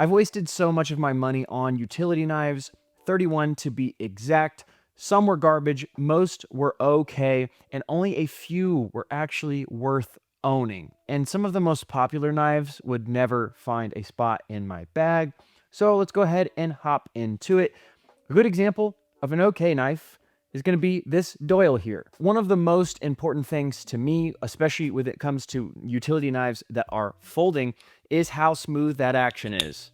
I've wasted so much of my money on utility knives, 31 to be exact. Some were garbage, most were okay, and only a few were actually worth owning. And some of the most popular knives would never find a spot in my bag. So let's go ahead and hop into it. A good example of an okay knife is going to be this Doyle here. One of the most important things to me, especially when it comes to utility knives that are folding, is how smooth that action is.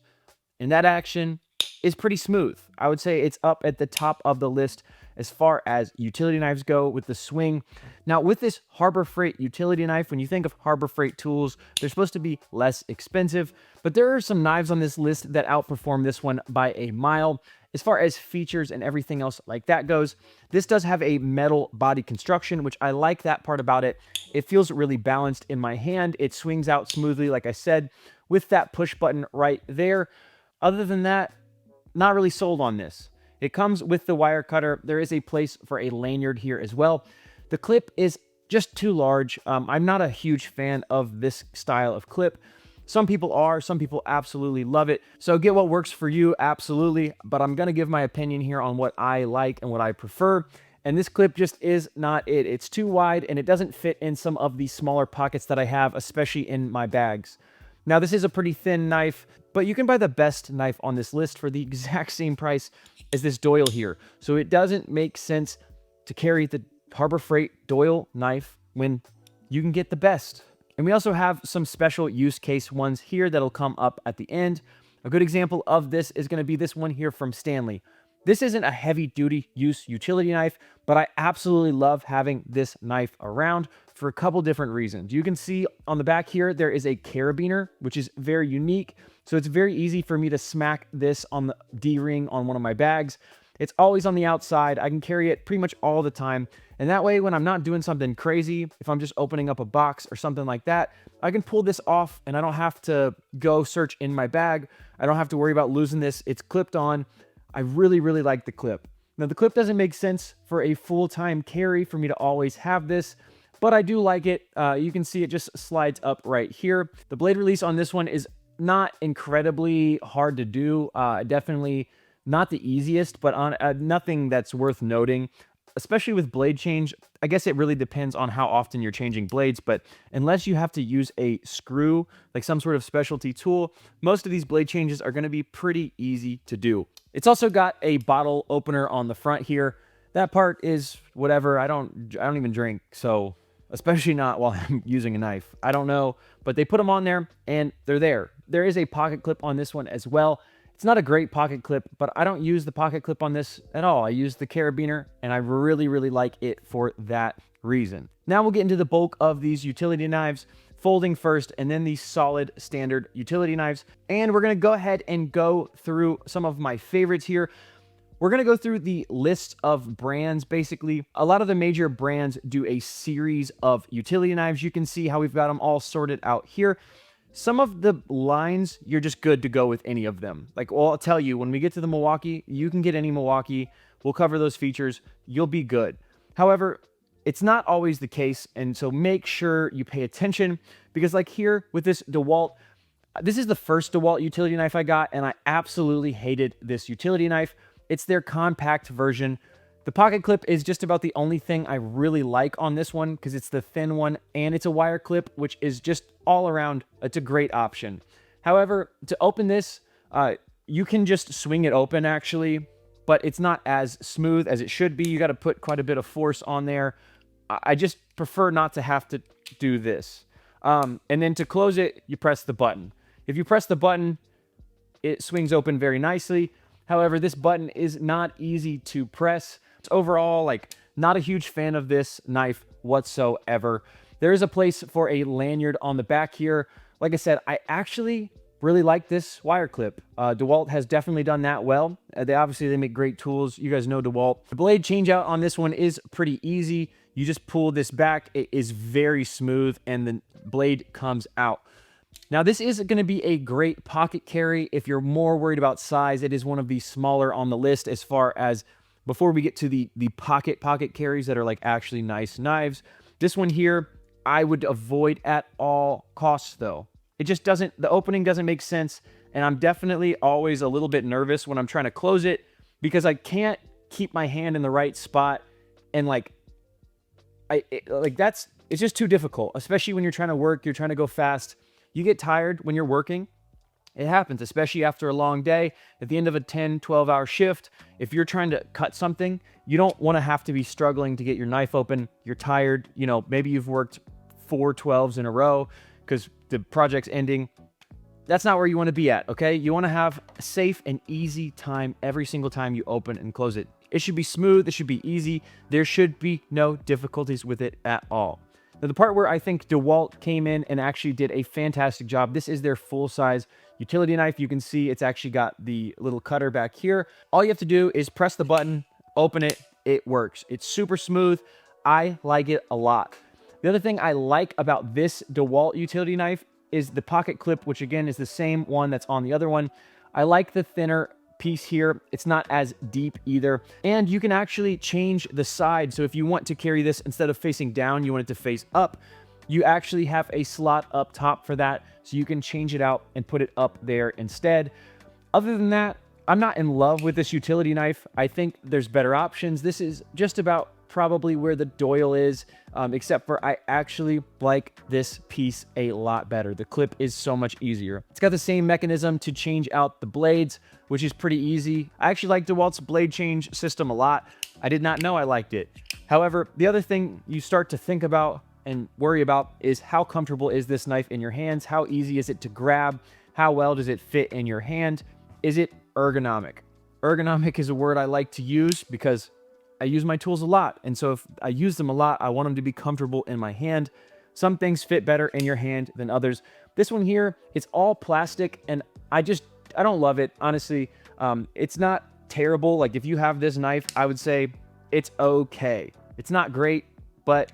And that action is pretty smooth. I would say it's up at the top of the list as far as utility knives go with the swing. Now, with this Harbor Freight utility knife, when you think of Harbor Freight tools, they're supposed to be less expensive, but there are some knives on this list that outperform this one by a mile. As far as features and everything else like that goes, this does have a metal body construction, which I like that part about it. It feels really balanced in my hand. It swings out smoothly, like I said, with that push button right there. Other than that, not really sold on this. It comes with the wire cutter. There is a place for a lanyard here as well. The clip is just too large. I'm not a huge fan of this style of clip. Some people are, some people absolutely love it. So get what works for you, absolutely. But I'm gonna give my opinion here on what I like and what I prefer. And this clip just is not it. It's too wide and it doesn't fit in some of the smaller pockets that I have, especially in my bags. Now, this is a pretty thin knife, but you can buy the best knife on this list for the exact same price as this Doyle here. So it doesn't make sense to carry the Harbor Freight Doyle knife when you can get the best. And we also have some special use case ones here that'll come up at the end. A good example of this is going to be this one here from Stanley. This isn't a heavy duty use utility knife, but I absolutely love having this knife around for a couple different reasons. You can see on the back here, there is a carabiner, which is very unique. So it's very easy for me to smack this on the D-ring on one of my bags. It's always on the outside. I can carry it pretty much all the time. And that way, when I'm not doing something crazy, if I'm just opening up a box or something like that, I can pull this off and I don't have to go search in my bag. I don't have to worry about losing this. It's clipped on. I really, really like the clip. Now, the clip doesn't make sense for a full-time carry for me to always have this, but I do like it. You can see it just slides up right here. The blade release on this one is not incredibly hard to do. Definitely not the easiest, but on nothing that's worth noting, especially with blade change. I guess it really depends on how often you're changing blades, but unless you have to use a screw, like some sort of specialty tool, most of these blade changes are going to be pretty easy to do. It's also got a bottle opener on the front here. That part is whatever. I don't even drink, so especially not while I'm using a knife. I don't know, but they put them on there and they're there. There is a pocket clip on this one as well. It's not a great pocket clip, but I don't use the pocket clip on this at all. I use the carabiner, and I really, really like it for that reason. Now we'll get into the bulk of these utility knives, folding first, and then these solid standard utility knives. And we're gonna go ahead and go through some of my favorites here. We're going to go through the list of brands. Basically, a lot of the major brands do a series of utility knives. You can see how we've got them all sorted out here. Some of the lines, you're just good to go with any of them. Like, well, I'll tell you, when we get to the Milwaukee, you can get any Milwaukee. We'll cover those features. You'll be good. However, it's not always the case, and so make sure you pay attention, because like here with this DeWalt, this is the first DeWalt utility knife I got, and I absolutely hated this utility knife. It's their compact version. The pocket clip is just about the only thing I really like on this one, because it's the thin one and it's a wire clip, which is just all around, it's a great option. However, to open this, you can just swing it open actually, but it's not as smooth as it should be. You got to put quite a bit of force on there. I just prefer not to have to do this. And then to close it, you press the button. If you press the button, it swings open very nicely. However, this button is not easy to press. It's overall, like, not a huge fan of this knife whatsoever. There is a place for a lanyard on the back here. Like I said, I actually really like this wire clip. DeWalt has definitely done that well. They make great tools. You guys know DeWalt. The blade change out on this one is pretty easy. You just pull this back. It is very smooth, and the blade comes out. Now, this is going to be a great pocket carry. If you're more worried about size, it is one of the smaller on the list as far as before we get to the pocket carries that are like actually nice knives. This one here, I would avoid at all costs though. It just doesn't, the opening doesn't make sense, And I'm definitely always a little bit nervous when I'm trying to close it because I can't keep my hand in the right spot. And like, it's just too difficult, especially when you're trying to work, you're trying to go fast. You get tired when you're working. It happens, especially after a long day, at the end of a 10, 12-hour shift. If you're trying to cut something, you don't want to have to be struggling to get your knife open. You're tired. You know, maybe you've worked 4 12s in a row because the project's ending. That's not where you want to be at, okay? You want to have a safe and easy time every single time you open and close it. It should be smooth. It should be easy. There should be no difficulties with it at all. Now, the part where I think DeWalt came in and actually did a fantastic job, this is their full-size utility knife. You can see it's actually got the little cutter back here. All you have to do is press the button, open it, it works. It's super smooth. I like it a lot. The other thing I like about this DeWalt utility knife is the pocket clip, which again is the same one that's on the other one. I like the thinner piece here. It's not as deep either. And you can actually change the side. So if you want to carry this instead of facing down, you want it to face up, you actually have a slot up top for that. So you can change it out and put it up there instead. Other than that, I'm not in love with this utility knife. I think there's better options. This is just about probably where the Doyle is, except for I actually like this piece a lot better. The clip is so much easier. It's got the same mechanism to change out the blades, which is pretty easy. I actually like DeWalt's blade change system a lot. I did not know I liked it. However, the other thing you start to think about and worry about is how comfortable is this knife in your hands? How easy is it to grab? How well does it fit in your hand? Is it ergonomic? Ergonomic is a word I like to use because I use my tools a lot. And so if I use them a lot, I want them to be comfortable in my hand. Some things fit better in your hand than others. This one here, it's all plastic and I don't love it. Honestly, it's not terrible. Like if you have this knife, I would say it's okay. It's not great, but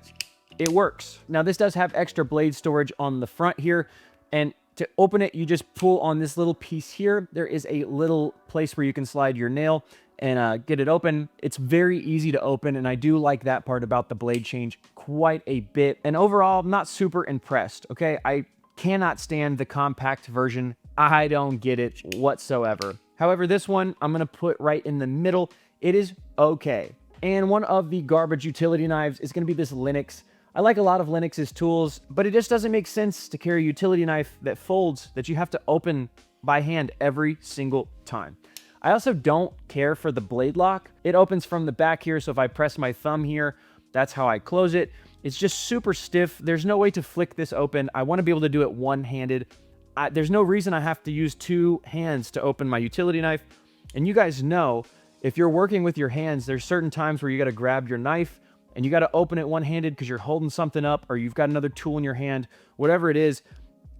it works. Now this does have extra blade storage on the front here. And to open it, you just pull on this little piece here. There is a little place where you can slide your nail and get it open. It's very easy to open, and I do like that part about the blade change quite a bit. And overall, I'm not super impressed, okay? I cannot stand the compact version. I don't get it whatsoever. However, this one, I'm gonna put right in the middle. It is okay. And one of the garbage utility knives is gonna be this Linux. I like a lot of Linux's tools, but it just doesn't make sense to carry a utility knife that folds that you have to open by hand every single time. I also don't care for the blade lock. It opens from the back here, so if I press my thumb here, that's how I close it. It's just super stiff. There's no way to flick this open. I want to be able to do it one-handed. There's no reason I have to use 2 hands to open my utility knife. And you guys know, if you're working with your hands, there's certain times where you got to grab your knife and you got to open it one-handed because you're holding something up or you've got another tool in your hand, whatever it is.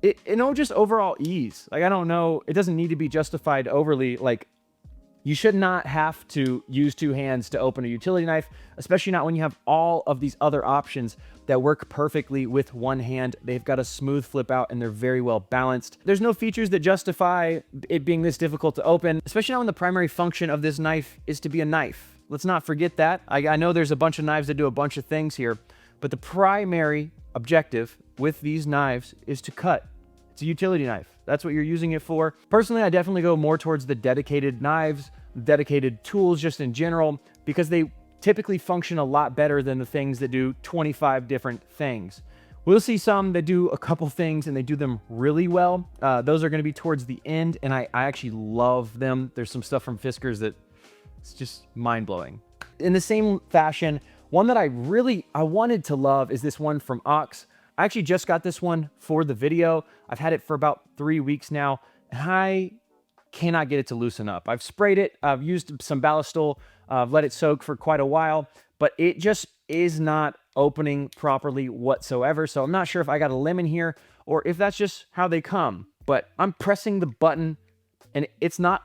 Just overall ease. Like, I don't know. It doesn't need to be justified overly. Like, you should not have to use 2 hands to open a utility knife, especially not when you have all of these other options that work perfectly with one hand. They've got a smooth flip out and they're very well balanced. There's no features that justify it being this difficult to open, especially now when the primary function of this knife is to be a knife. Let's not forget that. I know there's a bunch of knives that do a bunch of things here, but the primary objective with these knives is to cut. It's a utility knife. That's what you're using it for. Personally, I definitely go more towards the dedicated knives, dedicated tools just in general, because they typically function a lot better than the things that do 25 different things. We'll see some that do a couple things and they do them really well. Those are going to be towards the end, and I actually love them. There's some stuff from Fiskars that it's just mind-blowing. In the same fashion, one that I wanted to love is this one from Ox. I actually just got this one for the video. I've had it for about 3 weeks now, and I cannot get it to loosen up. I've sprayed it. I've used some Ballistol. I've let it soak for quite a while, but it just is not opening properly whatsoever. So I'm not sure if I got a lemon here or if that's just how they come, but I'm pressing the button and it's not.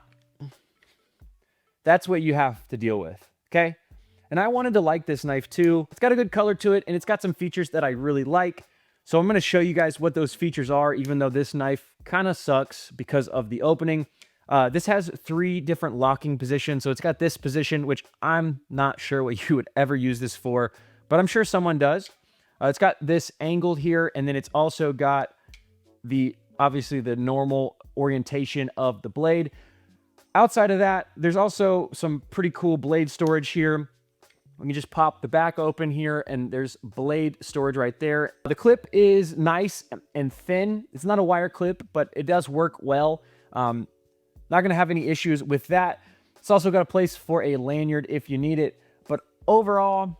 That's what you have to deal with, okay? And I wanted to like this knife too. It's got a good color to it and it's got some features that I really like. So I'm going to show you guys what those features are, even though this knife kind of sucks because of the opening. This has 3 different locking positions. So it's got this position, which I'm not sure what you would ever use this for, but I'm sure someone does. It's got this angled here, and then it's also got the obviously the normal orientation of the blade. Outside of that, there's also some pretty cool blade storage here. We can just pop the back open here, and there's blade storage right there. The clip is nice and thin. It's not a wire clip, but it does work well. Not going to have any issues with that. It's also got a place for a lanyard if you need it. But overall,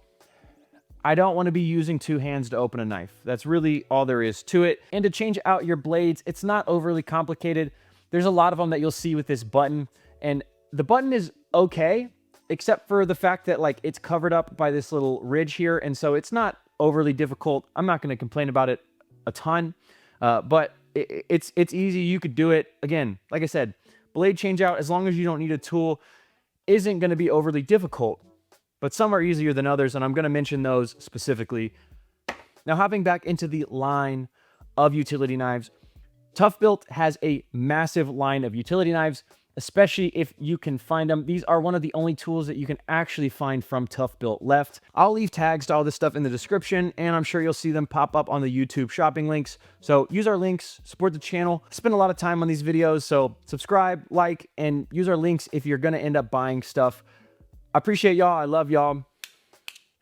I don't want to be using two hands to open a knife. That's really all there is to it. And to change out your blades, it's not overly complicated. There's a lot of them that you'll see with this button, and the button is okay, except for the fact that like it's covered up by this little ridge here, and so it's not overly difficult. I'm not going to complain about it a ton, but it's easy. You could do it. Again, like I said, blade change out, as long as you don't need a tool, isn't going to be overly difficult, but some are easier than others, and I'm going to mention those specifically. Now, hopping back into the line of utility knives, Toughbuilt has a massive line of utility knives, especially if you can find them. These are one of the only tools that you can actually find from Toughbuilt left. I'll leave tags to all this stuff in the description, and I'm sure you'll see them pop up on the YouTube shopping links. So use our links, support the channel. I spend a lot of time on these videos, so subscribe, like, and use our links if you're going to end up buying stuff. I appreciate y'all. I love y'all.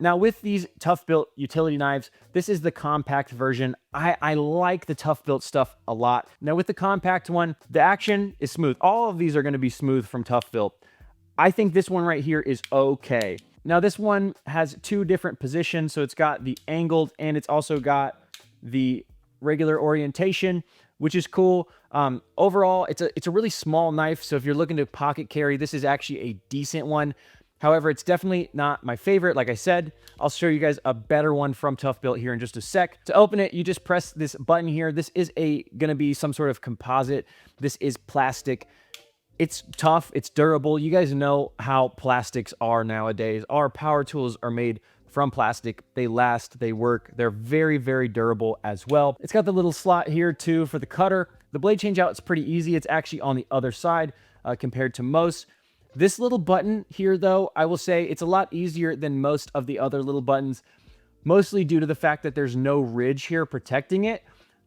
Now, with these Toughbuilt utility knives, this is the compact version. I like the Toughbuilt stuff a lot. Now, with the compact one, the action is smooth. All of these are going to be smooth from Toughbuilt. I think this one right here is okay. Now, this one has two different positions. So it's got the angled, and it's also got the regular orientation, which is cool. Overall, it's a really small knife. So if you're looking to pocket carry, this is actually a decent one. However, it's definitely not my favorite. Like I said, I'll show you guys a better one from Toughbuilt here in just a sec. To open it, you just press this button here. This is gonna be some sort of composite. This is plastic. It's tough, it's durable. You guys know how plastics are nowadays. Our power tools are made from plastic. They last, they work. They're very, very durable as well. It's got the little slot here too for the cutter. The blade change out is pretty easy. It's actually on the other side compared to most. This little button here, though, I will say it's a lot easier than most of the other little buttons, mostly due to the fact that there's no ridge here protecting it,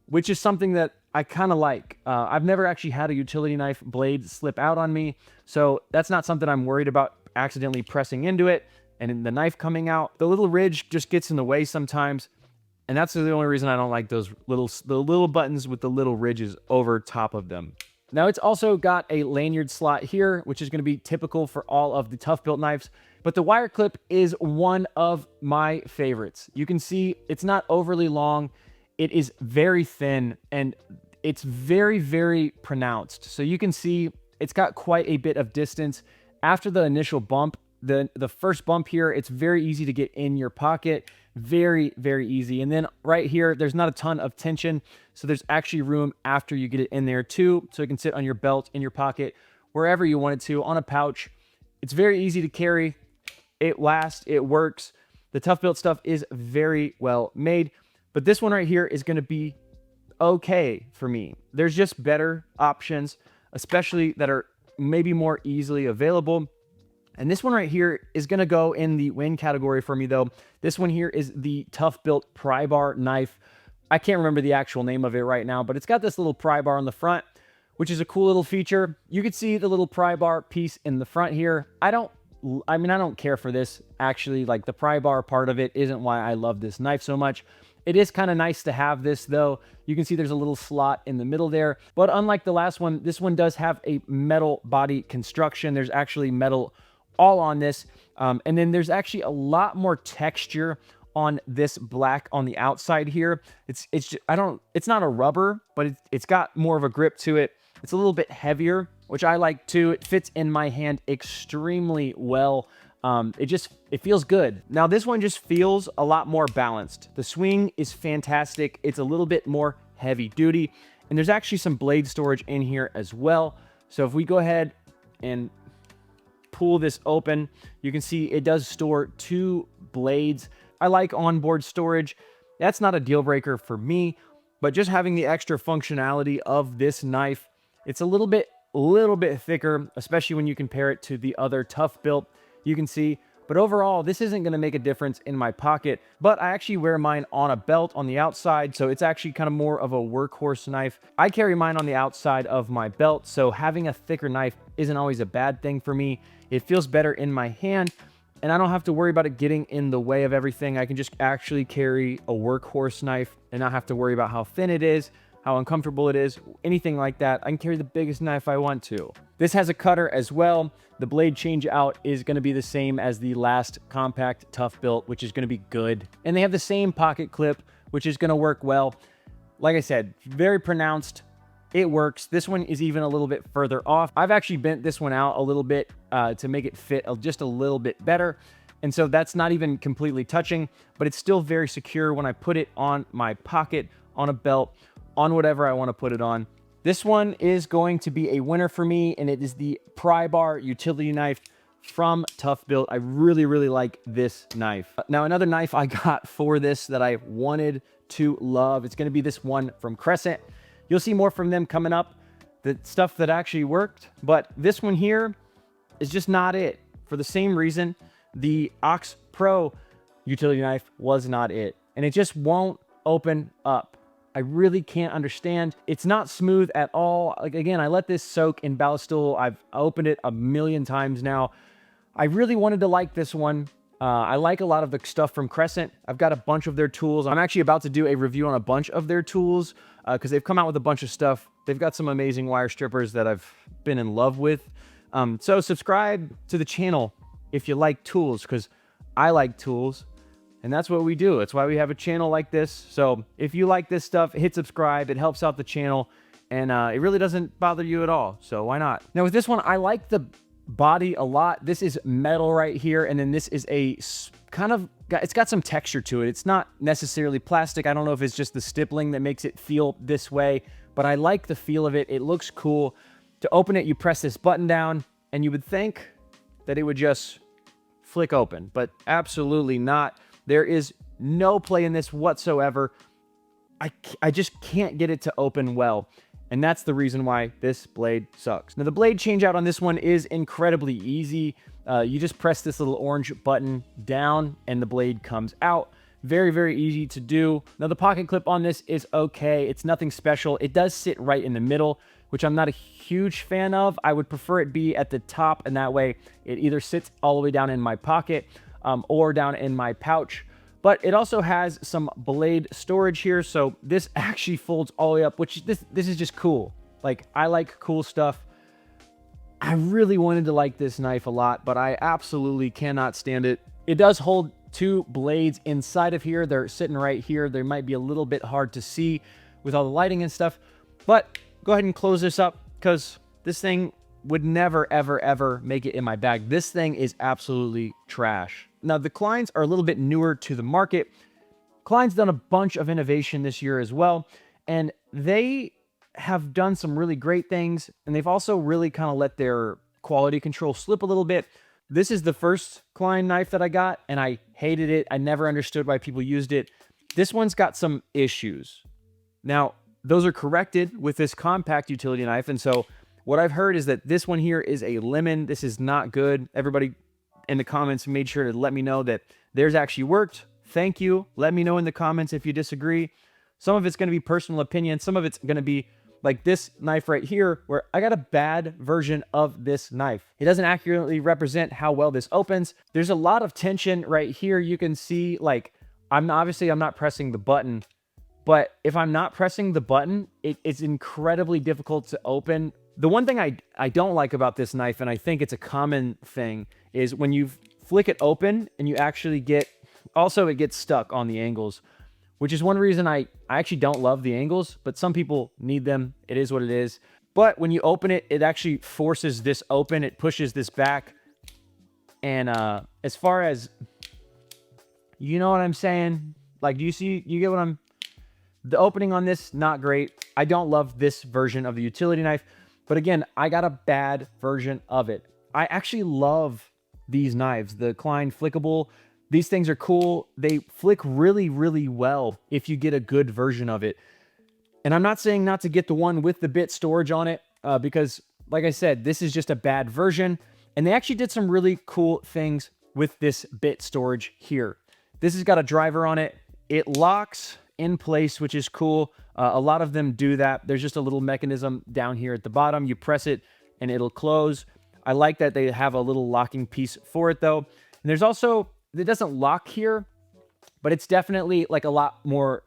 which is something that I kind of like. I've never actually had a utility knife blade slip out on me, so that's not something I'm worried about accidentally pressing into it and the knife coming out. The little ridge just gets in the way sometimes, and that's the only reason I don't like the little buttons with the little ridges over top of them. Now, it's also got a lanyard slot here, which is going to be typical for all of the Toughbuilt knives, but the wire clip is one of my favorites. You can see it's not overly long. It is very thin, and it's very, very pronounced. So you can see it's got quite a bit of distance. After the initial bump, the first bump here, it's very easy to get in your pocket. Very, very easy. And then right here, there's not a ton of tension, so there's actually room after you get it in there too, so it can sit on your belt, in your pocket, wherever you want it to, on a pouch. It's very easy to carry. It lasts, it works. The Toughbuilt stuff is very well made, but this one right here is going to be okay for me. There's just better options, especially that are maybe more easily available. And this one right here is going to go in the win category for me, though. This one here is the Toughbuilt prybar knife. I can't remember the actual name of it right now, but it's got this little prybar on the front, which is a cool little feature. You can see the little prybar piece in the front here. I don't care for this, actually. Like, the prybar part of it isn't why I love this knife so much. It is kind of nice to have this, though. You can see there's a little slot in the middle there. But unlike the last one, this one does have a metal body construction. There's actually metal all on this, and then there's actually a lot more texture on this black on the outside here. It's not a rubber, but it's got more of a grip to it. It's a little bit heavier, which I like too. It fits in my hand extremely well. It feels good. Now, this one just feels a lot more balanced. The swing is fantastic. It's a little bit more heavy duty, and there's actually some blade storage in here as well. So if we go ahead and pull this open, you can see it does store 2 blades. I like onboard storage. That's not a deal breaker for me, but just having the extra functionality of this knife, it's a little bit thicker, especially when you compare it to the other Toughbuilt. You can see, But overall, this isn't going to make a difference in my pocket, but I actually wear mine on a belt on the outside, so it's actually kind of more of a workhorse knife. I carry mine on the outside of my belt, so having a thicker knife isn't always a bad thing for me. It feels better in my hand, and I don't have to worry about it getting in the way of everything. I can just actually carry a workhorse knife and not have to worry about how thin it is, how uncomfortable it is, anything like that. I can carry the biggest knife I want to. This has a cutter as well. The blade change out is going to be the same as the last compact Toughbuilt, which is going to be good. And they have the same pocket clip, which is going to work well. Like I said, very pronounced. It works. This one is even a little bit further off. I've actually bent this one out a little bit to make it fit just a little bit better. And so that's not even completely touching, but it's still very secure when I put it on my pocket, on a belt, on whatever I want to put it on. This one is going to be a winner for me, and it is the prybar utility knife from Toughbuilt. I really, really like this knife. Now, another knife I got for this that I wanted to love, it's going to be this one from Crescent. You'll see more from them coming up, the stuff that actually worked, but this one here is just not it. For the same reason, the Ox Pro utility knife was not it, and it just won't open up. I really can't understand. It's not smooth at all. Like, again, I let this soak in Ballistol. I've opened it a million times now. I really wanted to like this one. I like a lot of the stuff from Crescent. I've got a bunch of their tools. I'm actually about to do a review on a bunch of their tools because they've come out with a bunch of stuff. They've got some amazing wire strippers that I've been in love with. So subscribe to the channel if you like tools, because I like tools. And that's what we do. That's why we have a channel like this. So if you like this stuff, hit subscribe. It helps out the channel, and it really doesn't bother you at all. So why not? Now with this one, I like the body a lot. This is metal right here, and then this is a kind of, it's got some texture to it. It's not necessarily plastic. I don't know if it's just the stippling that makes it feel this way, but I like the feel of it. It looks cool. To open it, you press this button down, and you would think that it would just flick open, but absolutely not. There is no play in this whatsoever. I just can't get it to open well. And that's the reason why this blade sucks. Now, the blade change out on this one is incredibly easy. You just press this little orange button down and the blade comes out. Very, very easy to do. Now, the pocket clip on this is okay. It's nothing special. It does sit right in the middle, which I'm not a huge fan of. I would prefer it be at the top, and that way it either sits all the way down in my pocket or down in my pouch. But it also has some blade storage here, so this actually folds all the way up, which this is just cool. Like, I like cool stuff. I really wanted to like this knife a lot, but I absolutely cannot stand it. It does hold two blades inside of here. They're sitting right here. They might be a little bit hard to see with all the lighting and stuff, but go ahead and close this up, because this thing would never, ever, ever make it in my bag. This thing is absolutely trash. Now, the Kleins are a little bit newer to the market. Klein's done a bunch of innovation this year as well, and they have done some really great things, and they've also really kind of let their quality control slip a little bit. This is the first Klein knife that I got, and I hated it. I never understood why people used it. This one's got some issues. Now, those are corrected with this compact utility knife, and so what I've heard is that this one here is a lemon. This is not good. Everybody in the comments made sure to let me know that theirs actually worked. Thank you. Let me know in the comments if you disagree. Some of it's going to be personal opinion. Some of it's going to be like this knife right here, where I got a bad version of this knife. It doesn't accurately represent how well this opens. There's a lot of tension right here. You can see, like, I'm not pressing the button, but if I'm not pressing the button, it's incredibly difficult to open. The one thing I don't like about this knife, and I think it's a common thing, is when you flick it open and you actually get, also it gets stuck on the angles, which is one reason I actually don't love the angles, but some people need them. It is what it is. But when you open it, it actually forces this open. It pushes this back. And as far as, you know what I'm saying? Like, do you get what the opening on this, not great. I don't love this version of the utility knife. But again, I got a bad version of it. I actually love these knives, the Klein flickable. These things are cool. They flick really, really well if you get a good version of it. And I'm not saying not to get the one with the bit storage on it, because like I said, this is just a bad version. And they actually did some really cool things with this bit storage here. This has got a driver on it. It locks in place, which is cool. A lot of them do that. There's just a little mechanism down here at the bottom. You press it and it'll close. I like that they have a little locking piece for it though. And there's also, it doesn't lock here, but it's definitely like a lot more,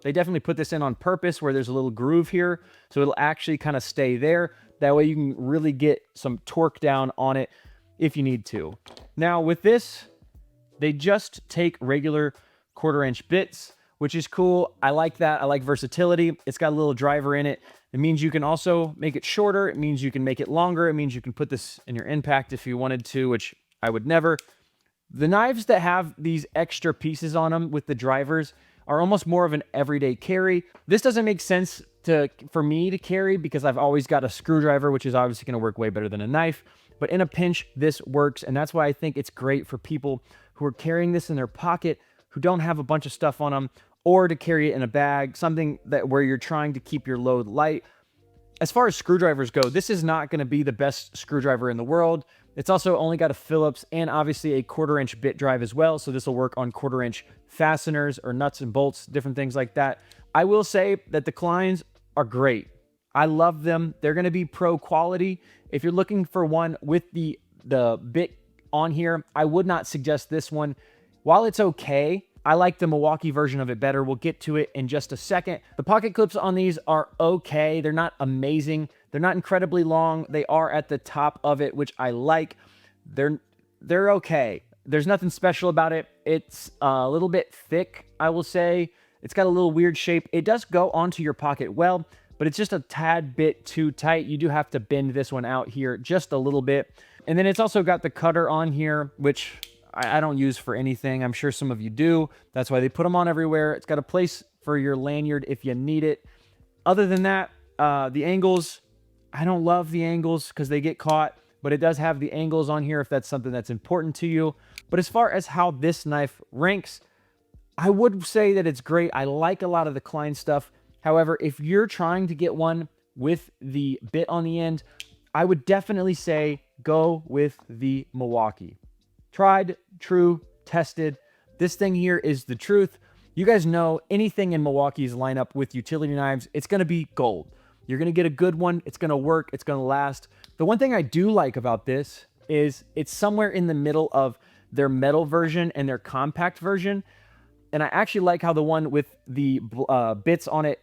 they definitely put this in on purpose where there's a little groove here. So it'll actually kind of stay there. That way you can really get some torque down on it if you need to. Now with this, they just take regular 1/4 inch bits, which is cool. I like that. I like versatility. It's got a little driver in it. It means you can also make it shorter. It means you can make it longer. It means you can put this in your impact if you wanted to, which I would never. The knives that have these extra pieces on them with the drivers are almost more of an everyday carry. This doesn't make sense for me to carry because I've always got a screwdriver, which is obviously going to work way better than a knife. But in a pinch, this works. And that's why I think it's great for people who are carrying this in their pocket, who don't have a bunch of stuff on them, or to carry it in a bag, something that where you're trying to keep your load light. As far as screwdrivers go, this is not going to be the best screwdriver in the world. It's also only got a Phillips and obviously a 1/4 inch bit drive as well. So this will work on 1/4 inch fasteners or nuts and bolts, different things like that. I will say that the Kleins are great. I love them. They're going to be pro quality. If you're looking for one with the bit on here, I would not suggest this one. While it's okay, I like the Milwaukee version of it better. We'll get to it in just a second. The pocket clips on these are okay. They're not amazing. They're not incredibly long. They are at the top of it, which I like. They're okay. There's nothing special about it. It's a little bit thick, I will say. It's got a little weird shape. It does go onto your pocket well, but it's just a tad bit too tight. You do have to bend this one out here just a little bit. And then it's also got the cutter on here, which I don't use for anything. I'm sure some of you do. That's why they put them on everywhere. It's got a place for your lanyard if you need it. Other than that, the angles, I don't love the angles because they get caught, but it does have the angles on here if that's something that's important to you. But as far as how this knife ranks, I would say that it's great. I like a lot of the Klein stuff. However, if you're trying to get one with the bit on the end, I would definitely say go with the Milwaukee. Tried, true, tested. This thing here is the truth. You guys know anything in Milwaukee's lineup with utility knives, it's going to be gold. You're going to get a good one. It's going to work. It's going to last. The one thing I do like about this is it's somewhere in the middle of their metal version and their compact version. And I actually like how the one with the bits on it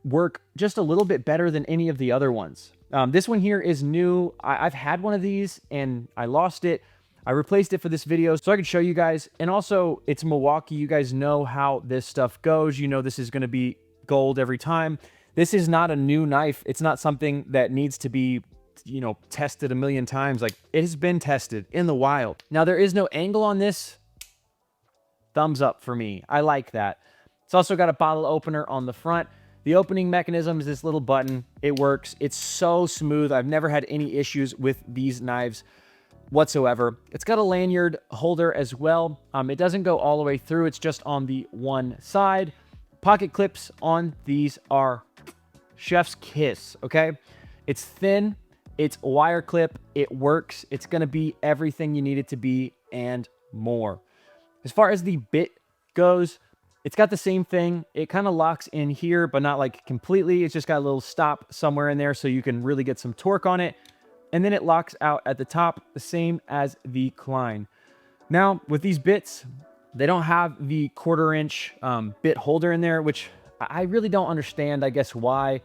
work just a little bit better than any of the other ones. This one here is new. I've had one of these and I lost it. I replaced it for this video so I could show you guys. And also, it's Milwaukee. You guys know how this stuff goes. You know this is going to be gold every time. This is not a new knife. It's not something that needs to be, you know, tested a million times. Like, it has been tested in the wild. Now, there is no angle on this. Thumbs up for me. I like that. It's also got a bottle opener on the front. The opening mechanism is this little button. It works. It's so smooth. I've never had any issues with these knives whatsoever. It's got a lanyard holder as well. It doesn't go all the way through. It's just on the one side. Pocket clips on these are chef's kiss, okay? It's thin. It's wire clip. It works. It's going to be everything you need it to be and more. As far as the bit goes, it's got the same thing. It kind of locks in here, but not like completely. It's just got a little stop somewhere in there so you can really get some torque on it. And then it locks out at the top, the same as the Klein. Now, with these bits, they don't have the 1/4 inch bit holder in there, which I really don't understand, I guess, why,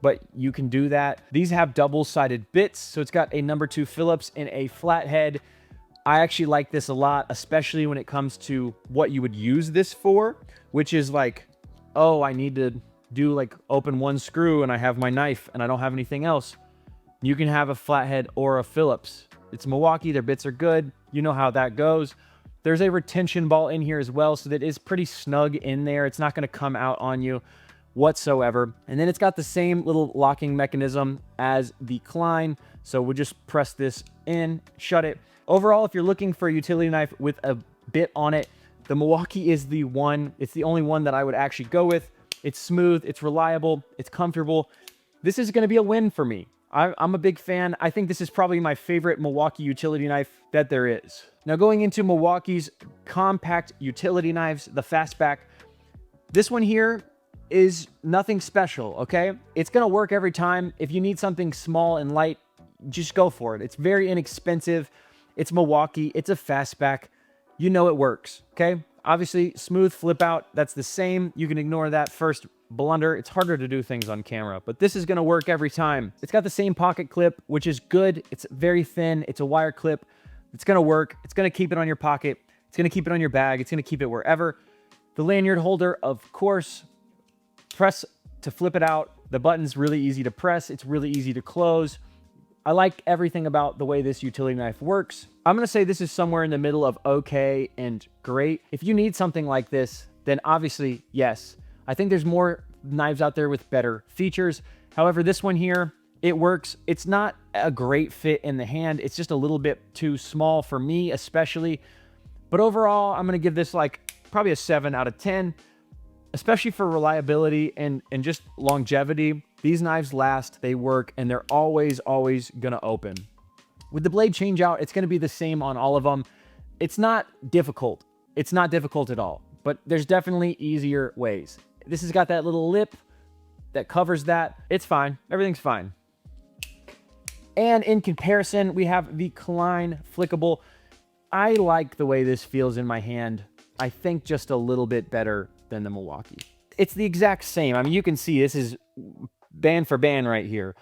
but you can do that. These have double-sided bits, so it's got a number 2 Phillips and a flathead. I actually like this a lot, especially when it comes to what you would use this for, which is like, oh, I need to do like open one screw and I have my knife and I don't have anything else. You can have a flathead or a Phillips. It's Milwaukee. Their bits are good. You know how that goes. There's a retention ball in here as well, so that is pretty snug in there. It's not going to come out on you whatsoever. And then it's got the same little locking mechanism as the Klein. So we'll just press this in, shut it. Overall, if you're looking for a utility knife with a bit on it, the Milwaukee is the one. It's the only one that I would actually go with. It's smooth. It's reliable. It's comfortable. This is going to be a win for me. I'm a big fan. I think this is probably my favorite Milwaukee utility knife that there is. Now going into Milwaukee's compact utility knives, the Fastback, this one here is nothing special, okay? It's gonna work every time. If you need something small and light, just go for it. It's very inexpensive. It's Milwaukee, it's a Fastback. You know it works, okay? Obviously, smooth flip out, that's the same. You can ignore that first blunder. It's harder to do things on camera, but this is gonna work every time. It's got the same pocket clip, which is good. It's very thin, it's a wire clip. It's gonna work. It's gonna keep it on your pocket. It's gonna keep it on your bag. It's gonna keep it wherever. The lanyard holder, of course, press to flip it out. The button's really easy to press. It's really easy to close. I like everything about the way this utility knife works. I'm gonna say this is somewhere in the middle of okay and great. If you need something like this, then obviously, yes. I think there's more knives out there with better features. However, this one here, it works. It's not a great fit in the hand. It's just a little bit too small for me, especially. But overall, I'm gonna give this like probably a 7 out of 10, especially for reliability and just longevity. These knives last, they work, and they're always gonna open. With the blade change out, it's gonna be the same on all of them. It's not difficult. It's not difficult at all, but there's definitely easier ways. This has got that little lip that covers that. It's fine. Everything's fine. And in comparison, we have the Klein Flickable. I like the way this feels in my hand. I think just a little bit better than the Milwaukee. It's the exact same. I mean, you can see this is band for band right here.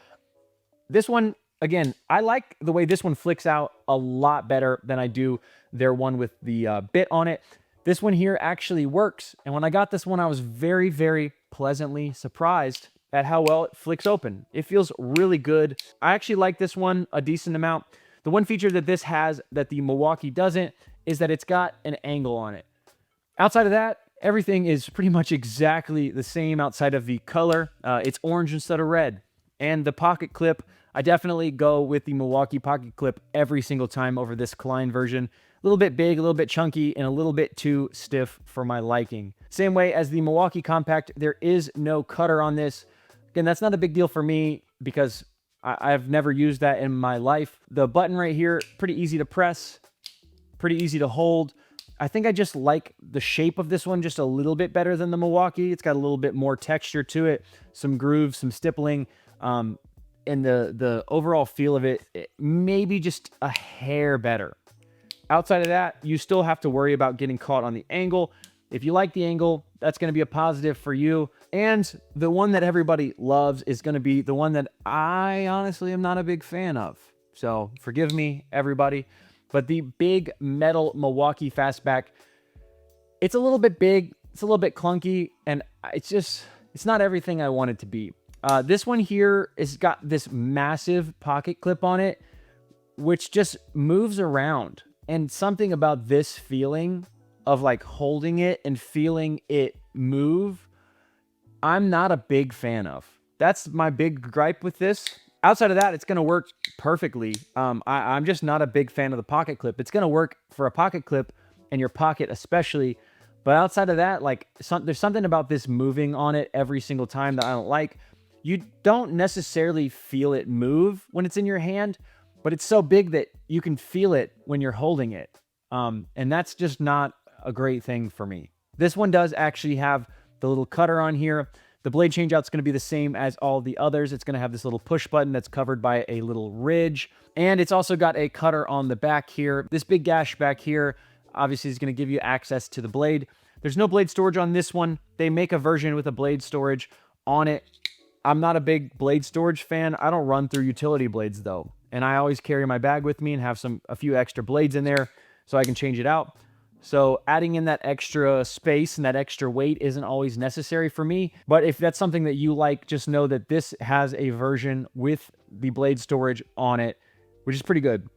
This one, again, I like the way this one flicks out a lot better than I do their one with the bit on it. This one here actually works. And when I got this one, I was very pleasantly surprised at how well it flicks open. It feels really good. I actually like this one a decent amount. The one feature that this has that the Milwaukee doesn't is that it's got an angle on it. Outside of that, everything is pretty much exactly the same outside of the color. It's orange instead of red. And the pocket clip, I definitely go with the Milwaukee pocket clip every single time over this Klein version. A little bit big, a little bit chunky, and a little bit too stiff for my liking. Same way as the Milwaukee Compact, there is no cutter on this. Again, that's not a big deal for me because I've never used that in my life. The button right here, pretty easy to press, pretty easy to hold. I think I just like the shape of this one just a little bit better than the Milwaukee. It's got a little bit more texture to it, some grooves, some stippling, and the overall feel of it, maybe just a hair better. Outside of that, you still have to worry about getting caught on the angle. If you like the angle, that's going to be a positive for you. And the one that everybody loves is going to be the one that I honestly am not a big fan of. So forgive me, everybody. But the big metal Milwaukee Fastback, it's a little bit big, it's a little bit clunky, and it's not everything I want it to be. This one here has got this massive pocket clip on it, which just moves around. And something about this feeling of like holding it and feeling it move, I'm not a big fan of. That's my big gripe with this. Outside of that, it's going to work perfectly. I'm just not a big fan of the pocket clip. It's going to work for a pocket clip and your pocket especially. But outside of that, like there's something about this moving on it every single time that I don't like. You don't necessarily feel it move when it's in your hand, but it's so big that you can feel it when you're holding it. And that's just not a great thing for me. This one does actually have the little cutter on here. The blade changeout is going to be the same as all the others. It's going to have this little push button that's covered by a little ridge. And it's also got a cutter on the back here. This big gash back here obviously is going to give you access to the blade. There's no blade storage on this one. They make a version with a blade storage on it. I'm not a big blade storage fan. I don't run through utility blades though. And I always carry my bag with me and have a few extra blades in there so I can change it out. So adding in that extra space and that extra weight isn't always necessary for me. But if that's something that you like, just know that this has a version with the blade storage on it, which is pretty good.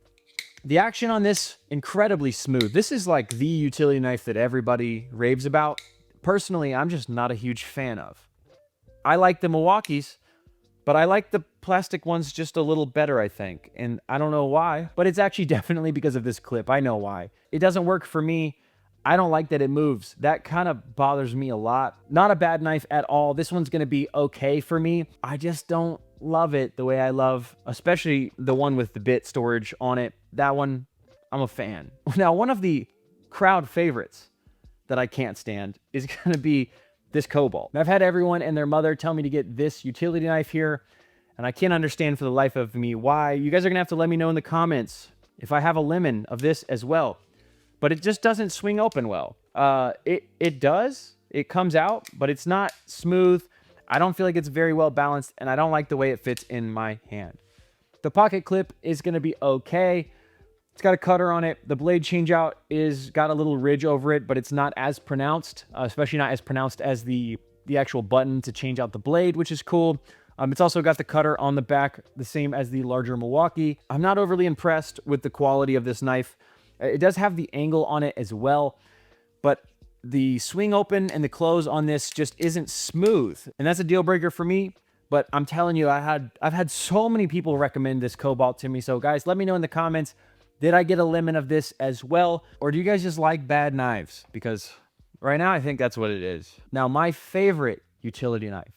The action on this, incredibly smooth. This is like the utility knife that everybody raves about. Personally, I'm just not a huge fan of. I like the Milwaukees, but I like the plastic ones just a little better, I think. And I don't know why, but it's actually definitely because of this clip. I know why. It doesn't work for me. I don't like that it moves. That kind of bothers me a lot. Not a bad knife at all. This one's going to be okay for me. I just don't love it the way I love, especially the one with the bit storage on it. That one, I'm a fan. Now, one of the crowd favorites that I can't stand is going to be this Kobalt. I've had everyone and their mother tell me to get this utility knife here, and I can't understand for the life of me why. You guys are going to have to let me know in the comments if I have a lemon of this as well. But it just doesn't swing open well. It does. It comes out, but it's not smooth. I don't feel like it's very well balanced, and I don't like the way it fits in my hand. The pocket clip is going to be okay. It's got a cutter on it. The blade changeout is got a little ridge over it, but it's not as pronounced, especially not as pronounced as the actual button to change out the blade, which is cool. It's also got the cutter on the back, the same as the larger Milwaukee. I'm not overly impressed with the quality of this knife. It does have the angle on it as well, but the swing open and the close on this just isn't smooth. And that's a deal breaker for me. But I'm telling you, I've had so many people recommend this Kobalt to me. So guys, let me know in the comments, did I get a lemon of this as well? Or do you guys just like bad knives? Because right now, I think that's what it is. Now, my favorite utility knife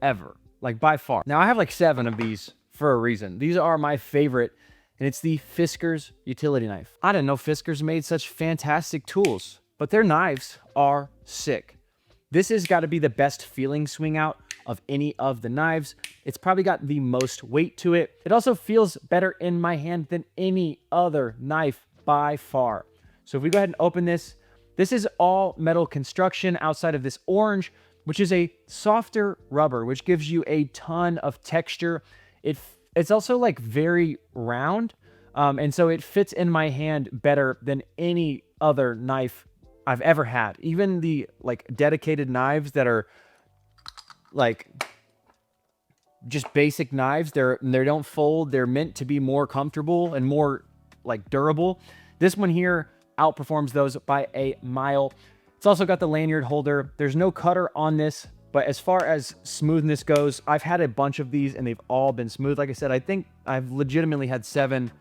ever, like by far. Now, I have like 7 of these for a reason. These are my favorite, and it's the Fiskars utility knife. I didn't know Fiskars made such fantastic tools, but their knives are sick. This has got to be the best feeling swing out of any of the knives. It's probably got the most weight to it. It also feels better in my hand than any other knife by far. So if we go ahead and open this, this is all metal construction outside of this orange, which is a softer rubber, which gives you a ton of texture. It's also like very round, and so it fits in my hand better than any other knife I've ever had. Even the like dedicated knives that are like just basic knives, they don't fold. They're meant to be more comfortable and more like durable. This one here outperforms those by a mile. It's also got the lanyard holder. There's no cutter on this, but as far as smoothness goes, I've had a bunch of these and they've all been smooth. Like I said, I think I've legitimately had 7.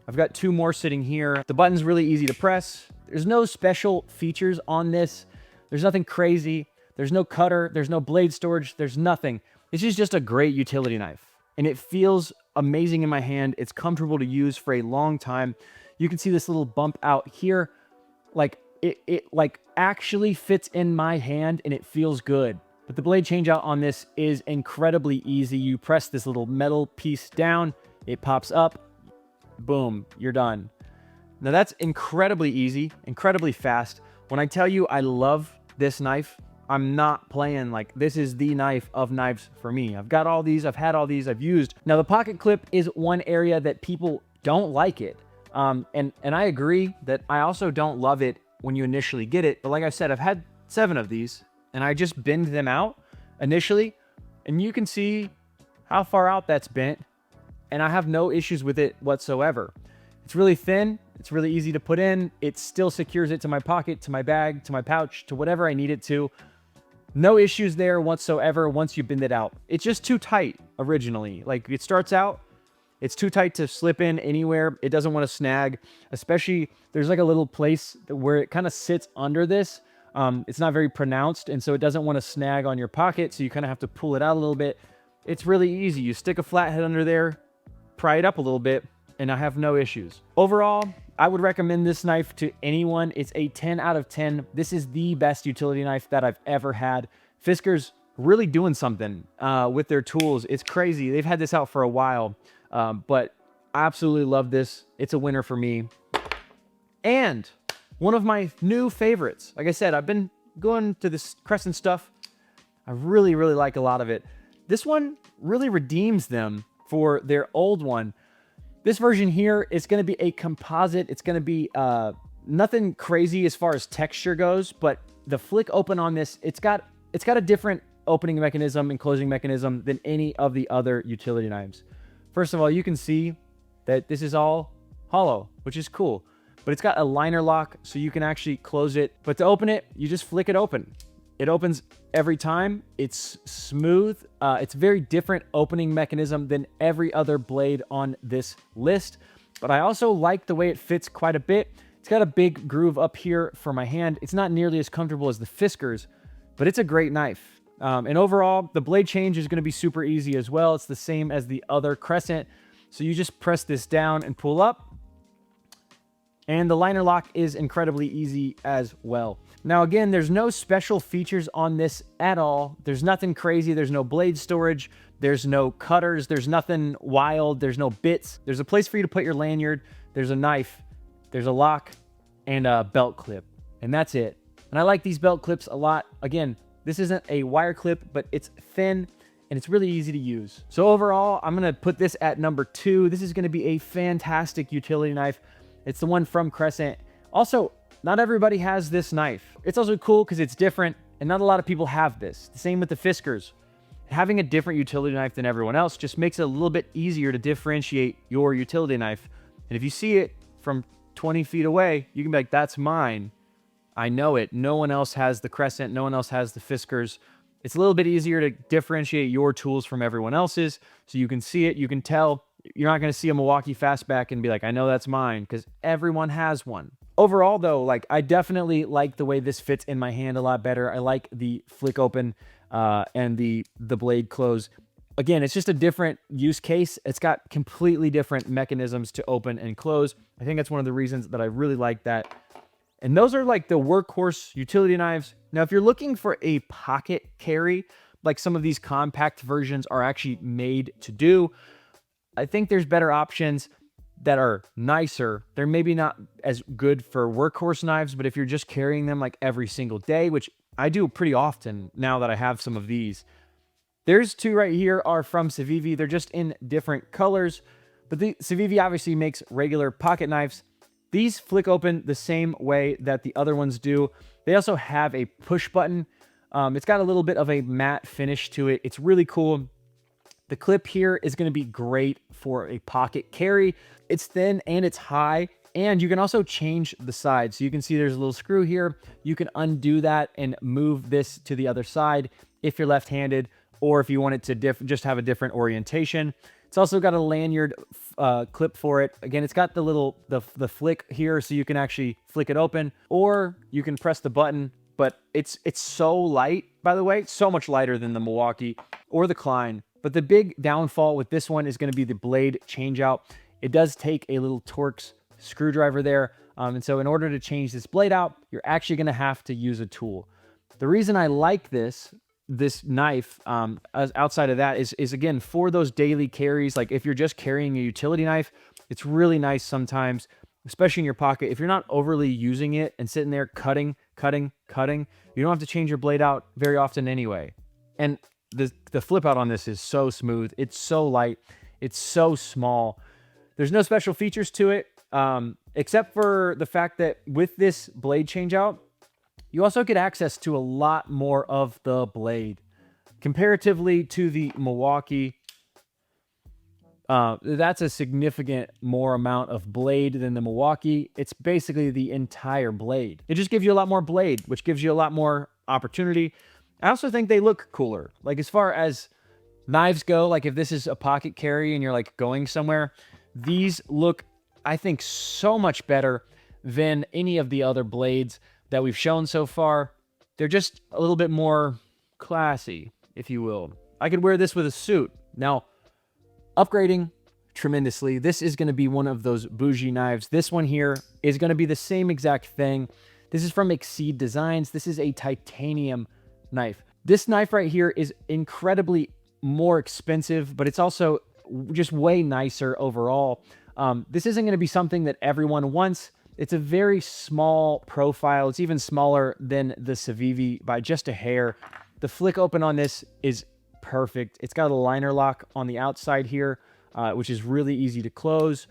I've got 2 more sitting here. The button's really easy to press. There's no special features on this. There's nothing crazy. There's no cutter. There's no blade storage. There's nothing. This is just a great utility knife, and it feels amazing in my hand. It's comfortable to use for a long time. You can see this little bump out here. Like it like actually fits in my hand and it feels good. But the blade changeout on this is incredibly easy. You press this little metal piece down, it pops up, boom, you're done. Now that's incredibly easy, incredibly fast. When I tell you I love this knife, I'm not playing. Like, this is the knife of knives for me. I've got all these, I've had all these, I've used. Now the pocket clip is one area that people don't like it. And I agree that I also don't love it when you initially get it. But like I said, I've had 7 of these and I just bend them out initially, and you can see how far out that's bent, and I have no issues with it whatsoever. It's really thin. It's really easy to put in. It still secures it to my pocket, to my bag, to my pouch, to whatever I need it to. No issues there whatsoever once you bend it out. It's just too tight originally. Like, it starts out, it's too tight to slip in anywhere. It doesn't want to snag, especially there's like a little place where it kind of sits under this. It's not very pronounced, and so it doesn't want to snag on your pocket, so you kind of have to pull it out a little bit. It's really easy. You stick a flathead under there, pry it up a little bit, and I have no issues. Overall, I would recommend this knife to anyone. It's a 10 out of 10. This is the best utility knife that I've ever had. Fiskars really doing something with their tools. It's crazy. They've had this out for a while, but I absolutely love this. It's a winner for me. And one of my new favorites. Like I said, I've been going to this Crescent stuff. I really, really like a lot of it. This one really redeems them for their old one. This version here is going to be a composite. It's going to be nothing crazy as far as texture goes, but the flick open on this, it's got a different opening mechanism and closing mechanism than any of the other utility knives. First of all, you can see that this is all hollow, which is cool. But it's got a liner lock, so you can actually close it. But to open it, you just flick it open. It opens every time. It's smooth. It's a very different opening mechanism than every other blade on this list. But I also like the way it fits quite a bit. It's got a big groove up here for my hand. It's not nearly as comfortable as the Fiskars, but it's a great knife. And overall, the blade change is going to be super easy as well. It's the same as the other Crescent. So you just press this down and pull up. And the liner lock is incredibly easy as well. Now, again, there's no special features on this at all. There's nothing crazy. There's no blade storage. There's no cutters. There's nothing wild. There's no bits. There's a place for you to put your lanyard. There's a knife. There's a lock and a belt clip. And that's it. And I like these belt clips a lot. Again, this isn't a wire clip, but it's thin and it's really easy to use. So overall, I'm going to put this at number 2. This is going to be a fantastic utility knife. It's the one from Crescent. Also, not everybody has this knife. It's also cool because it's different and not a lot of people have this. The same with the Fiskars. Having a different utility knife than everyone else just makes it a little bit easier to differentiate your utility knife. And if you see it from 20 feet away, you can be like, that's mine. I know it. No one else has the Crescent. No one else has the Fiskars. It's a little bit easier to differentiate your tools from everyone else's. So you can see it. You can tell. You're not going to see a Milwaukee Fastback and be like, I know that's mine, because everyone has one. Overall, though, like, I definitely like the way this fits in my hand a lot better. I like the flick open and the blade close. Again, it's just a different use case. It's got completely different mechanisms to open and close. I think that's one of the reasons that I really like that. And those are like the workhorse utility knives. Now, if you're looking for a pocket carry, like some of these compact versions are actually made to do, I think there's better options that are nicer. They're maybe not as good for workhorse knives, but if you're just carrying them like every single day, which I do pretty often now that I have some of these. There's 2 right here are from Civivi. They're just in different colors, but the Civivi obviously makes regular pocket knives. These flick open the same way that the other ones do. They also have a push button. It's got a little bit of a matte finish to it. It's really cool. The clip here is going to be great for a pocket carry. It's thin and it's high, and you can also change the side. So you can see there's a little screw here. You can undo that and move this to the other side if you're left-handed, or if you want it to just have a different orientation. It's also got a lanyard clip for it. Again, it's got the flick here, so you can actually flick it open, or you can press the button. But it's so light, by the way, so much lighter than the Milwaukee or the Klein. But the big downfall with this one is going to be the blade changeout. It does take a little Torx screwdriver there. And so in order to change this blade out, you're actually going to have to use a tool. The reason I like this knife outside of that is again, for those daily carries. Like if you're just carrying a utility knife, it's really nice sometimes, especially in your pocket. If you're not overly using it and sitting there cutting, you don't have to change your blade out very often anyway. And the flip out on this is so smooth. It's so light. It's so small. There's no special features to it, except for the fact that with this blade changeout, you also get access to a lot more of the blade. Comparatively to the Milwaukee, that's a significant more amount of blade than the Milwaukee. It's basically the entire blade. It just gives you a lot more blade, which gives you a lot more opportunity. I also think they look cooler. Like as far as knives go, like if this is a pocket carry and you're like going somewhere, these look, I think, so much better than any of the other blades that we've shown so far. They're just a little bit more classy, if you will. I could wear this with a suit. Now, upgrading tremendously. This is going to be one of those bougie knives. This one here is going to be the same exact thing. This is from Exceed Designs. This is a titanium knife. This knife right here is incredibly more expensive, but it's also just way nicer overall. This isn't going to be something that everyone wants. It's a very small profile. It's even smaller than the Civivi by just a hair. The flick open on this is perfect. It's got a liner lock on the outside here, which is really easy to close.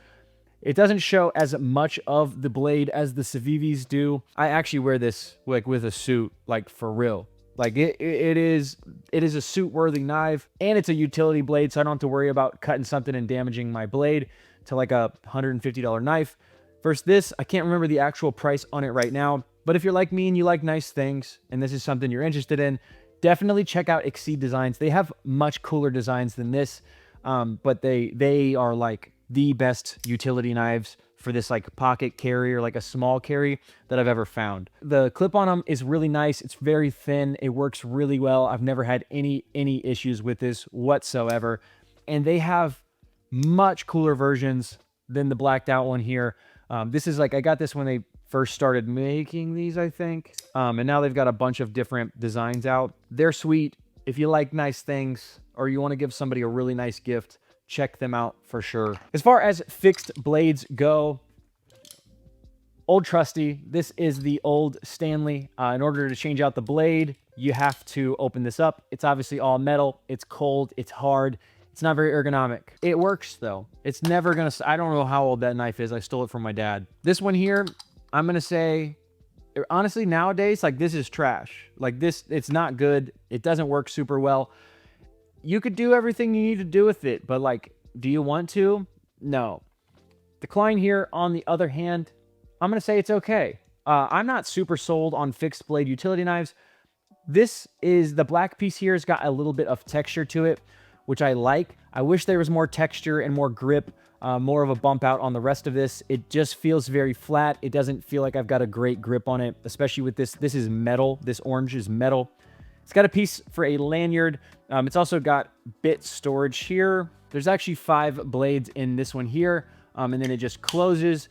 It doesn't show as much of the blade as the Civivis do. I actually wear this like with a suit, like for real. Like it is a suit-worthy knife, and it's a utility blade, so I don't have to worry about cutting something and damaging my blade to like a $150 knife. Versus this, I can't remember the actual price on it right now, but if you're like me and you like nice things, and this is something you're interested in, definitely check out Exceed Designs. They have much cooler designs than this, but they are like the best utility knives for this like pocket carry or like a small carry that I've ever found. The clip on them is really nice. It's very thin. It works really well. I've never had any issues with this whatsoever. And they have much cooler versions than the blacked out one here. This is like, I got this when they first started making these, I think. And now they've got a bunch of different designs out. They're sweet. If you like nice things or you want to give somebody a really nice gift, check them out for sure. As far as fixed blades go, old trusty, this is the old Stanley. In order to change out the blade, you have to open this up. It's obviously all metal. It's cold. It's hard. It's not very ergonomic. It works though. It's never gonna, I don't know how old that knife is. I stole it from my dad. This one here, I'm gonna say, honestly, nowadays, like this is trash. Like this, it's not good. It doesn't work super well. You could do everything you need to do with it, but like, do you want to? No. The Klein here, on the other hand, I'm going to say it's okay. I'm not super sold on fixed blade utility knives. This is, the black piece here has got a little bit of texture to it, which I like. I wish there was more texture and more grip, more of a bump out on the rest of this. It just feels very flat. It doesn't feel like I've got a great grip on it, especially with this. This is metal. This orange is metal. It's got a piece for a lanyard. It's also got bit storage here. There's actually 5 blades in this one here. And then it just closes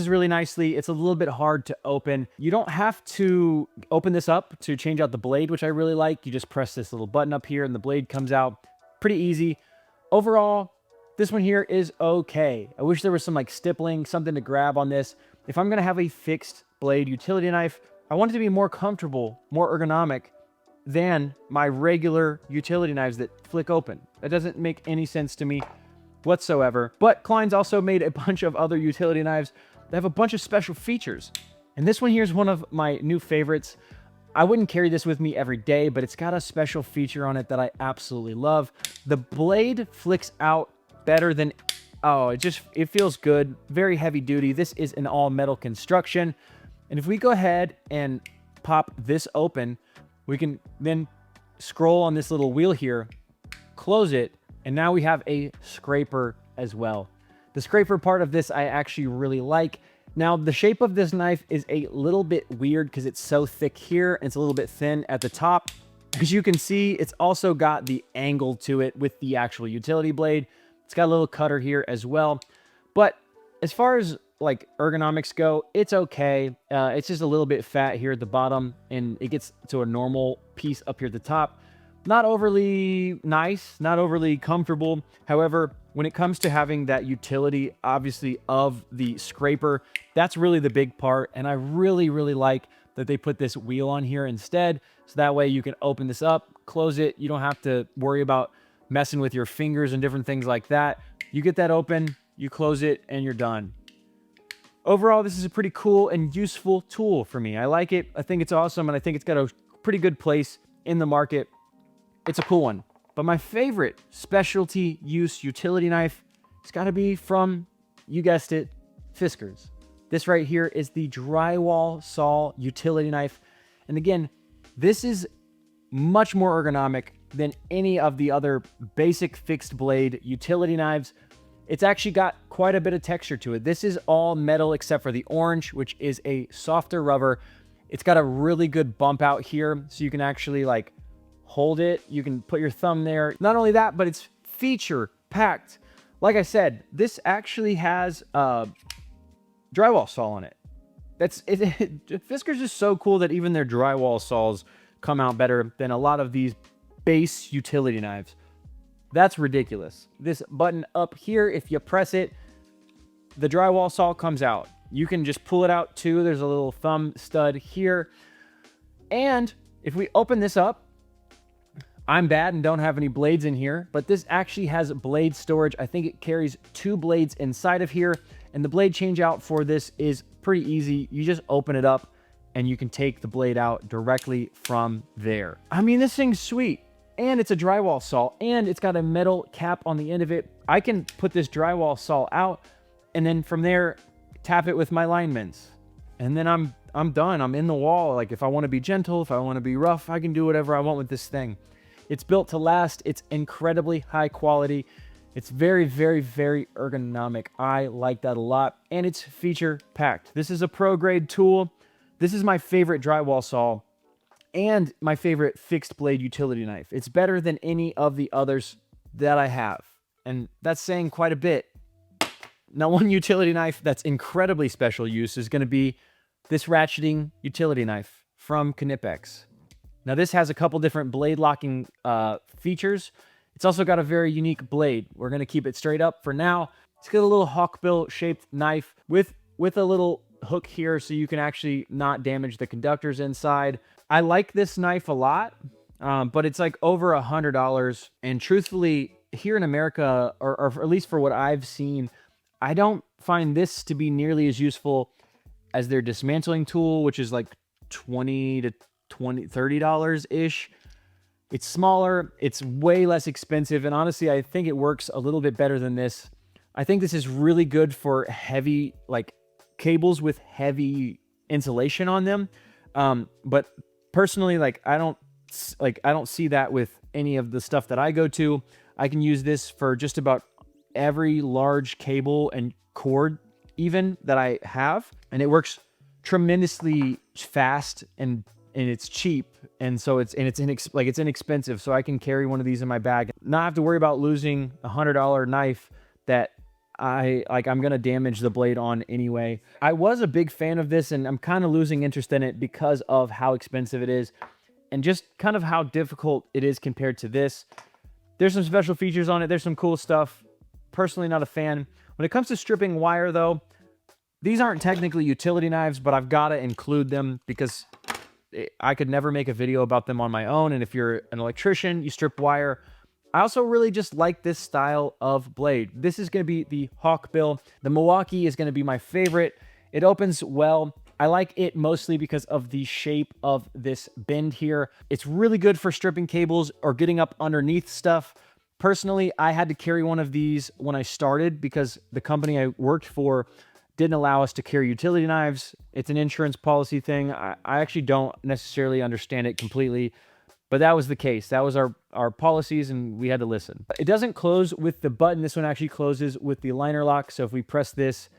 really nicely. It's a little bit hard to open. You don't have to open this up to change out the blade, which I really like. You just press this little button up here and the blade comes out. Pretty easy. Overall, this one here is okay. I wish there was some like stippling, something to grab on this. If I'm gonna have a fixed blade utility knife, I want it to be more comfortable, more ergonomic than my regular utility knives that flick open. That doesn't make any sense to me whatsoever. But Klein's also made a bunch of other utility knives that have a bunch of special features. And this one here is one of my new favorites. I wouldn't carry this with me every day, but it's got a special feature on it that I absolutely love. The blade flicks out better than, oh, it feels good. Very heavy duty. This is an all metal construction. And if we go ahead and pop this open, we can then scroll on this little wheel here, close it, and now we have a scraper as well. The scraper part of this I actually really like. Now, the shape of this knife is a little bit weird because it's so thick here and it's a little bit thin at the top. As you can see, it's also got the angle to it with the actual utility blade. It's got a little cutter here as well. But as far as like ergonomics go, it's okay. It's just a little bit fat here at the bottom and it gets to a normal piece up here at the top. Not overly nice, not overly comfortable. However, when it comes to having that utility, obviously, of the scraper, that's really the big part. And I really, really like that they put this wheel on here instead. So that way you can open this up, close it. You don't have to worry about messing with your fingers and different things like that. You get that open, you close it, and you're done. Overall, this is a pretty cool and useful tool for me. I like it. I think it's awesome, and I think it's got a pretty good place in the market. It's a cool one. But my favorite specialty use utility knife, it's got to be from, you guessed it, Fiskars. This right here is the drywall saw utility knife. And again, this is much more ergonomic than any of the other basic fixed blade utility knives. It's actually got quite a bit of texture to it. This is all metal except for the orange, which is a softer rubber. It's got a really good bump out here, so you can actually like hold it. You can put your thumb there. Not only that, but it's feature packed. Like I said, this actually has a drywall saw on it. Fiskars is so cool that even their drywall saws come out better than a lot of these base utility knives. That's ridiculous. This button up here, if you press it, the drywall saw comes out. You can just pull it out too. There's a little thumb stud here. And if we open this up, I'm bad and don't have any blades in here, but this actually has blade storage. I think it carries 2 blades inside of here, and the blade change out for this is pretty easy. You just open it up and you can take the blade out directly from there. I mean, this thing's sweet. And it's a drywall saw, and it's got a metal cap on the end of it. I can put this drywall saw out, and then from there, tap it with my linemen's. And then I'm done. I'm in the wall. Like, if I want to be gentle, if I want to be rough, I can do whatever I want with this thing. It's built to last. It's incredibly high quality. It's very, very, very ergonomic. I like that a lot, and it's feature packed. This is a pro grade tool. This is my favorite drywall saw and my favorite fixed blade utility knife. It's better than any of the others that I have, and that's saying quite a bit. Now, one utility knife that's incredibly special use is going to be this ratcheting utility knife from Knipex. Now, this has a couple different blade locking features. It's also got a very unique blade. We're going to keep it straight up for now. It's got a little hawkbill shaped knife with a little hook here so you can actually not damage the conductors inside. I like this knife a lot, but it's like over $100. And truthfully, here in America, or at least for what I've seen, I don't find this to be nearly as useful as their dismantling tool, which is like $20 to $30-ish. It's smaller, it's way less expensive, and honestly, I think it works a little bit better than this. I think this is really good for heavy, like cables with heavy insulation on them. But personally, like I don't see that with any of the stuff that I go to. I can use this for just about every large cable and cord even that I have, and it works tremendously fast, and it's cheap, and so it's inexpensive, so I can carry one of these in my bag, not have to worry about losing a $100 knife that I'm gonna damage the blade on anyway. I was a big fan of this, and I'm kind of losing interest in it because of how expensive it is and just kind of how difficult it is compared to this. There's some special features on it, there's some cool stuff. Personally, not a fan. When it comes to stripping wire, though, these aren't technically utility knives, but I've got to include them because I could never make a video about them on my own. And if you're an electrician, you strip wire. I also really just like this style of blade. This is going to be the Hawkbill. The Milwaukee is going to be my favorite. It opens well. I like it mostly because of the shape of this bend here. It's really good for stripping cables or getting up underneath stuff. Personally, I had to carry one of these when I started because the company I worked for didn't allow us to carry utility knives. It's an insurance policy thing. I actually don't necessarily understand it completely, but that was the case. That was our policies, and we had to listen. It doesn't close with the button. This one actually closes with the liner lock. So if we press this,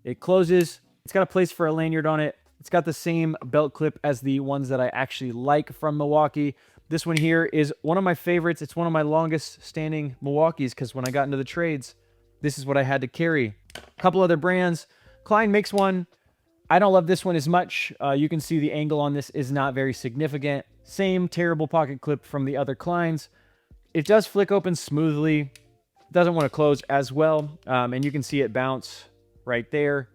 it closes. It's got a place for a lanyard on it. It's got the same belt clip as the ones that I actually like from Milwaukee. This one here is one of my favorites. It's one of my longest standing Milwaukees because when I got into the trades, this is what I had to carry. A couple other brands. Klein makes one. I don't love this one as much. You can see the angle on this is not very significant. Same terrible pocket clip from the other Kleins. It does flick open smoothly. It doesn't want to close as well. And you can see it bounce right there.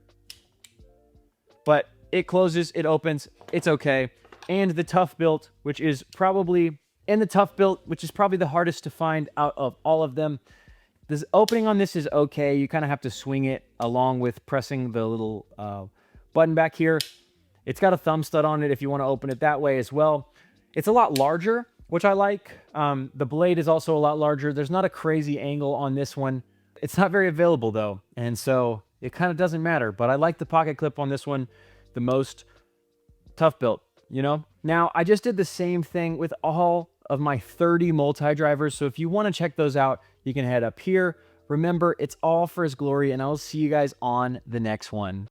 But it closes, it opens, it's okay. And the Toughbuilt, which is probably the hardest to find out of all of them. This opening on this is okay. You kind of have to swing it along with pressing the little button back here. It's got a thumb stud on it if you want to open it that way as well. It's a lot larger, which I like. The blade is also a lot larger. There's not a crazy angle on this one. It's not very available though, and so it kind of doesn't matter. But I like the pocket clip on this one the most. Toughbuilt, you know? Now, I just did the same thing with all of my 30 multi-drivers, so if you want to check those out, you can head up here. Remember, it's all for His glory, and I'll see you guys on the next one.